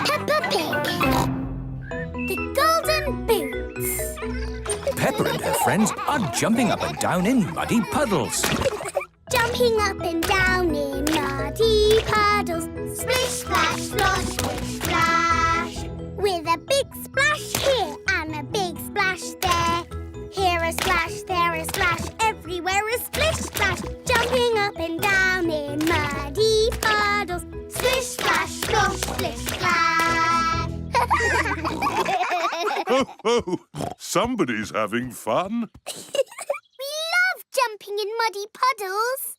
Peppa Pig. The Golden Boots. Peppa and her friends are jumping up and down in muddy puddles. Jumping up and down in muddy puddles. Splish, splash, splosh, splish, splash. With a big splash here and a big splash there. Here a splash, there a splash, everywhere a splish, splash. Jumping up and down in muddy puddles. Splish, splash, splosh, splish, splash. Oh, somebody's having fun. We love jumping in muddy puddles.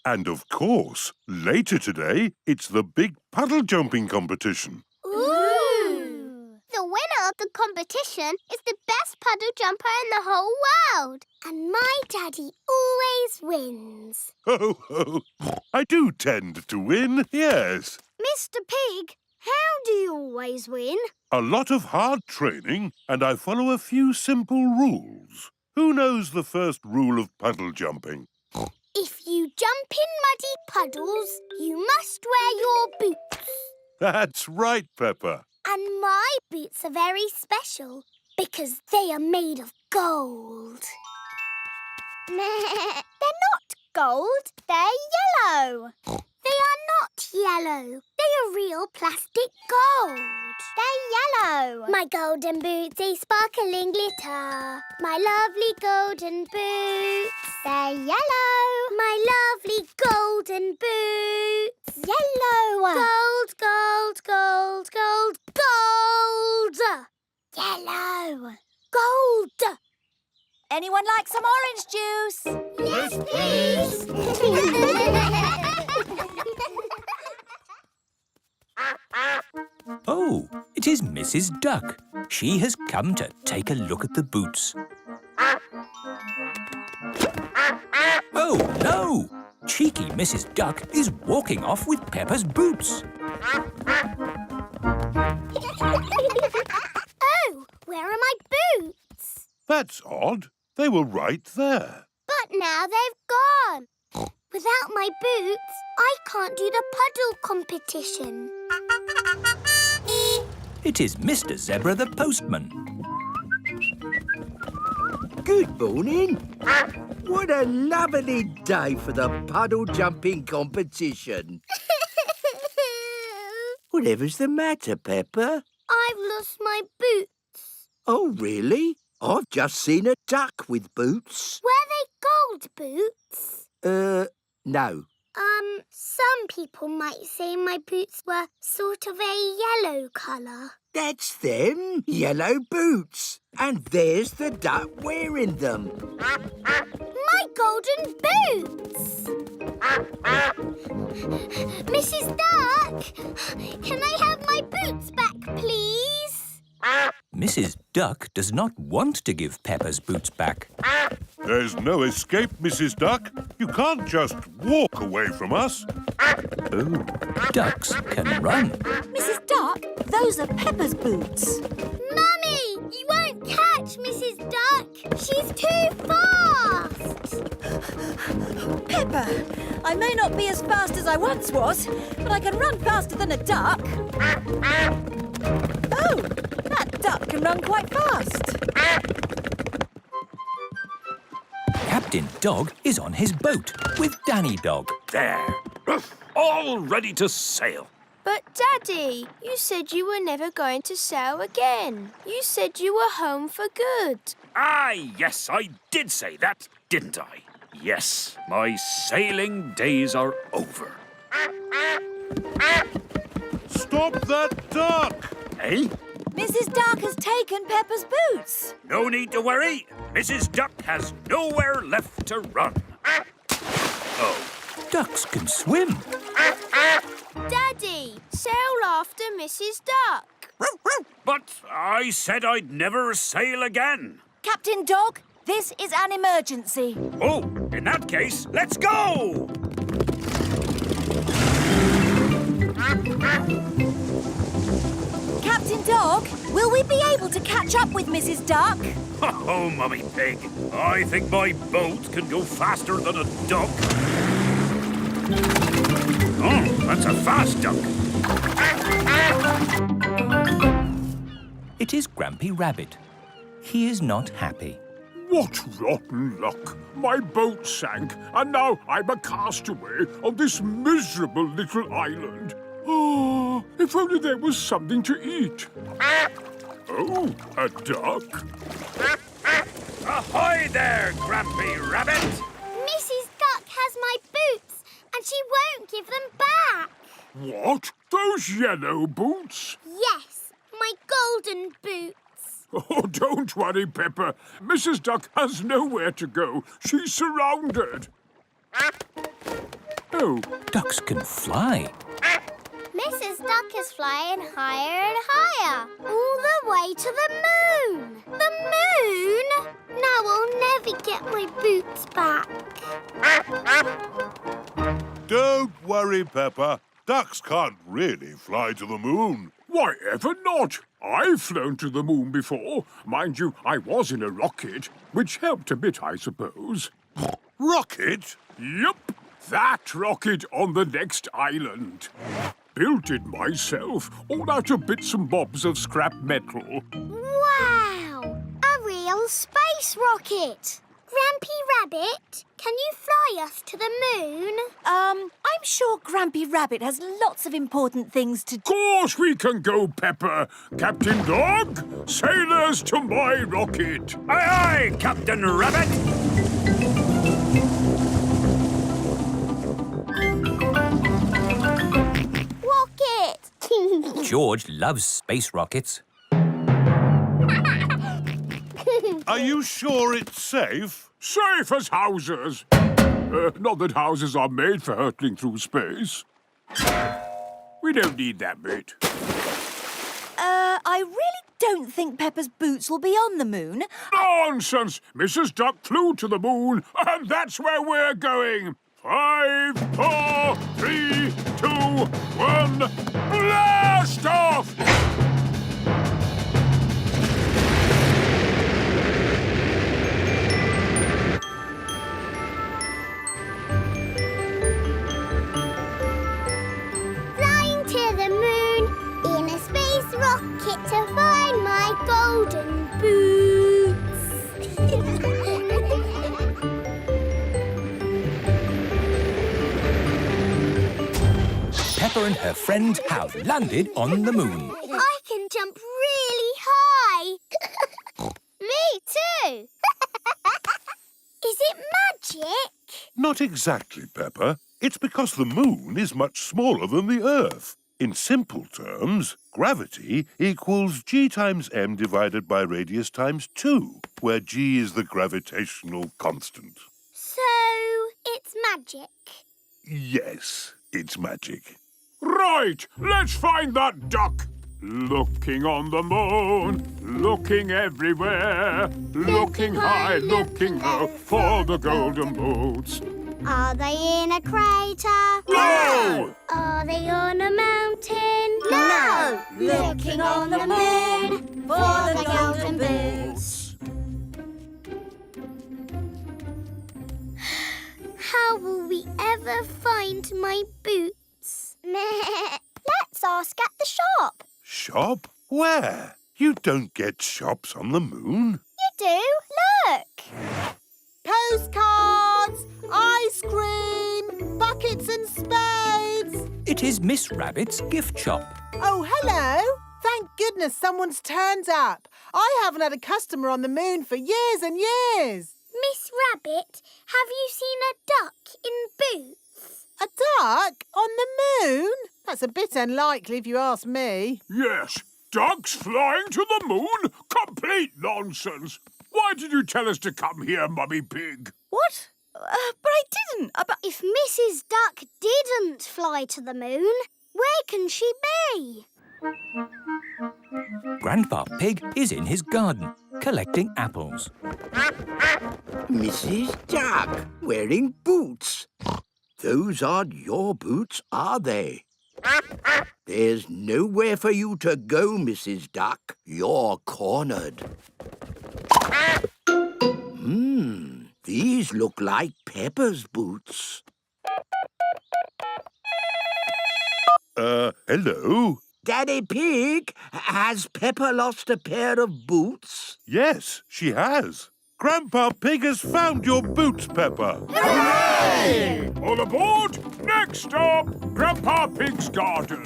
And of course, later today, it's the big puddle jumping competition. Ooh! The winner of the competition is the best puddle jumper in the whole world. And my daddy always wins. Ho, ho. I do tend to win, yes. Mr. Pig, how do you always win? A lot of hard training, and I follow a few simple rules. Who knows the first rule of puddle jumping? If you jump in muddy puddles, you must wear your boots. That's right, Peppa. And my boots are very special because they are made of gold. They're not gold, they're yellow. They are not yellow. They are real plastic gold. They're yellow. My golden boots, they sparkling glitter. My lovely golden boots. They're yellow. My lovely golden boots. Yellow. Gold, gold, gold, gold, gold. Yellow. Gold. Anyone like some orange juice? Yes, please. Oh, it is Mrs. Duck. She has come to take a look at the boots. Oh, no! Cheeky Mrs. Duck is walking off with Peppa's boots. Oh, where are my boots? That's odd. They were right there. But now they've gone. Without my boots, I can't do the puddle competition. It is Mr. Zebra the postman. Good morning. What a lovely day for the puddle jumping competition. Whatever's the matter, Peppa? I've lost my boots. Oh, really? I've just seen a duck with boots. Were they gold boots? No. Some people might say my boots were sort of a yellow colour. That's them, yellow boots. And there's the duck wearing them. My golden boots! Mrs. Duck, can I have my boots back, please? Mrs. Duck does not want to give Peppa's boots back. There's no escape, Mrs. Duck. You can't just walk away from us. Oh, ducks can run. Mrs. Duck, those are Peppa's boots. Mummy, you won't catch Mrs. Duck. She's too fast. Peppa, I may not be as fast as I once was, but I can run faster than a duck. Oh, that duck can run quite fast. Captain Dog is on his boat with Danny Dog. There. All ready to sail. But, Daddy, you said you were never going to sail again. You said you were home for good. Ah, yes, I did say that, didn't I? Yes, my sailing days are over. Stop that duck! Eh? Mrs. Duck has taken Peppa's boots. No need to worry. Mrs. Duck has nowhere left to run. Oh. Ducks can swim. Daddy, sail after Mrs. Duck. But I said I'd never sail again. Captain Dog, this is an emergency. Oh, in that case, let's go! Captain Dog, will we be able to catch up with Mrs. Duck? Oh, Mummy Pig, I think my boat can go faster than a duck. Oh, that's a fast duck. It is Grampy Rabbit. He is not happy. What rotten luck! My boat sank, and now I'm a castaway on this miserable little island. Oh, if only there was something to eat. Oh, a duck. Ahoy there, Grampy Rabbit! Mrs. Duck has my boots, and she won't give them back. What? Those yellow boots? Yes, my golden boots. Oh, don't worry, Peppa. Mrs. Duck has nowhere to go. She's surrounded. Oh, Ducks can fly. Mrs. Duck is flying higher and higher, all the way to the moon. The moon? Now I'll never get my boots back. Don't worry, Peppa. Ducks can't really fly to the moon. why ever not? I've flown to the moon before. Mind you, I was in a rocket, which helped a bit, I suppose. Rocket? Yup, that rocket on the next island. Built it myself, all out of bits and bobs of scrap metal. Wow! A real space rocket! Grampy Rabbit, can you fly us to the moon? I'm sure Grampy Rabbit has lots of important things to do. Of course we can go, Peppa. Captain Dog, sailors to my rocket. Aye, aye, Captain Rabbit! Rocket! George loves space rockets. Are you sure it's safe? Safe as houses. Not that houses are made for hurtling through space. We don't need that bit. I really don't think Peppa's boots will be on the moon. Nonsense! Mrs. Duck flew to the moon, and that's where we're going. 5, 4, 3, 2, 1, blast off! Flying to the moon in a space rocket to find my golden boots. Peppa and her friend have landed on the moon. I can jump really high. Me too. Is it magic? Not exactly, Peppa. It's because the moon is much smaller than the Earth. In simple terms, gravity equals g times m divided by radius times 2, where g is the gravitational constant. So, it's magic. Yes, it's magic. Right, let's find that duck. Looking on the moon, looking everywhere, looking high, looking low for the golden boots. Are they in a crater? No! Are they on a mountain? No! Looking on the moon for the golden boots. How will we ever find my boots? Let's ask at the shop. Shop? Where? You don't get shops on the moon. You do. Look. Postcards, ice cream, buckets and spades. It is Miss Rabbit's gift shop. Oh, hello. Thank goodness someone's turned up. I haven't had a customer on the moon for years and years. Miss Rabbit, have you seen a duck in boots? A duck on the moon? That's a bit unlikely if you ask me. Yes, ducks flying to the moon? Complete nonsense. Why did you tell us to come here, Mummy Pig? What? But I didn't. If Mrs. Duck didn't fly to the moon, where can she be? Grandpa Pig is in his garden, collecting apples. Mrs. Duck, wearing boots. Those aren't your boots, are they? There's nowhere for you to go, Mrs. Duck. You're cornered. These look like Peppa's boots. Hello? Daddy Pig, has Peppa lost a pair of boots? Yes, she has. Grandpa Pig has found your boots, Peppa. Hooray! All aboard! Next stop, Grandpa Pig's garden.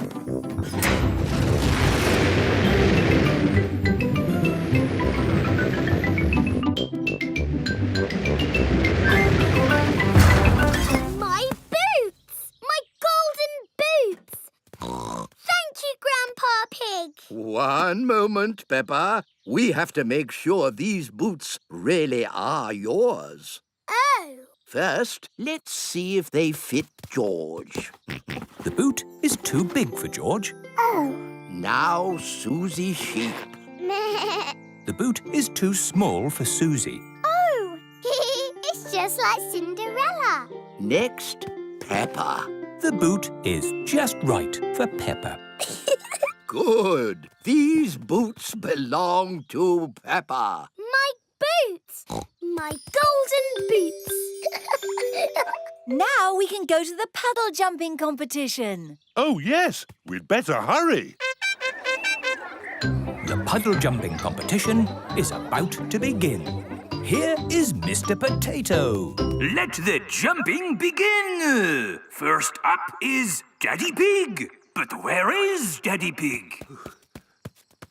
My boots! My golden boots! Thank you, Grandpa Pig. One moment, Peppa. We have to make sure these boots really are yours. Oh. First, let's see if they fit George. The boot is too big for George. Oh. Now, Suzy Sheep. The boot is too small for Suzy. Oh. It's just like Cinderella. Next, Peppa. The boot is just right for Peppa. Good. These boots belong to Peppa. My boots! My golden boots! Now we can go to the puddle jumping competition. Oh, yes. We'd better hurry. The puddle jumping competition is about to begin. Here is Mr. Potato. Let the jumping begin. First up is Daddy Pig. But where is Daddy Pig?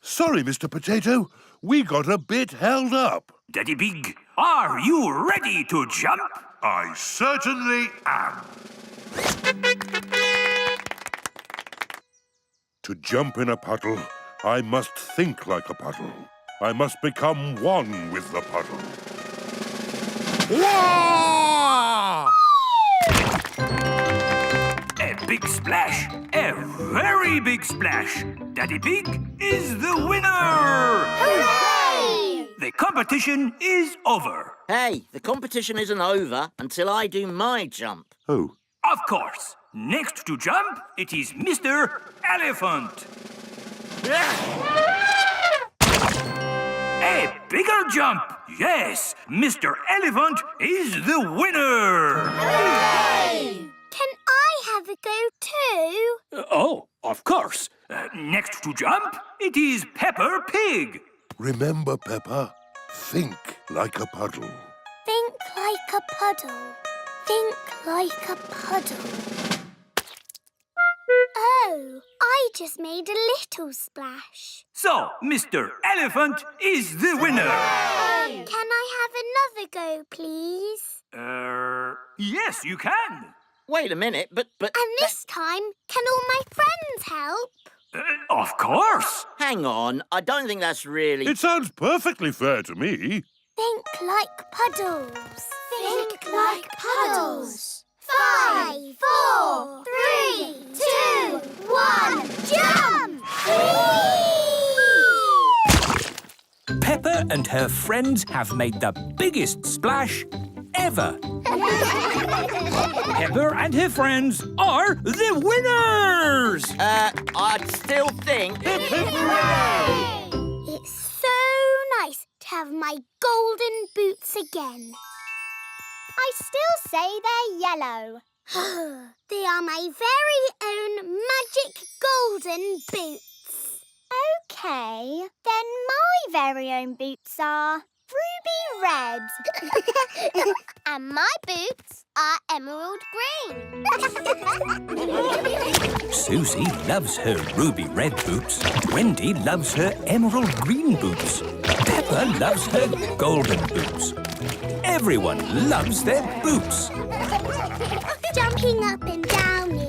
Sorry, Mr. Potato. We got a bit held up. Daddy Pig, are you ready to jump? I certainly am. To jump in a puddle, I must think like a puddle. I must become one with the puddle. Whoa! A big splash, a very big splash. Daddy Pig is the winner! Hooray! The competition is over. Hey, the competition isn't over until I do my jump. Oh, Of course. Next to jump, it is Mr. Elephant. A bigger jump. Yes, Mr. Elephant is the winner. Hooray! Can I have a go too? Oh, of course. Next to jump, it is Peppa Pig. remember, Peppa, think like a puddle. Think like a puddle. Think like a puddle. Oh, I just made a little splash. So, Mr. Elephant is the winner. Can I have another go, please? Yes, you can. Wait a minute, but... And this time, can all my friends help? Of course. Hang on, I don't think that's really... It sounds perfectly fair to me. Think like puddles. Think like puddles. 5, 4, 3, 2, 1, jump! Peppa and her friends have made the biggest splash ever. Peppa and her friends are the winners! I'd still think... It's so nice to have my golden boots again. I still say they're yellow. They are my very own magic golden boots. OK, then my very own boots are ruby red. And my boots are emerald green. Suzy loves her ruby red boots. Wendy loves her emerald green boots. Peppa loves her golden boots. Everyone loves their boots. Jumping up and down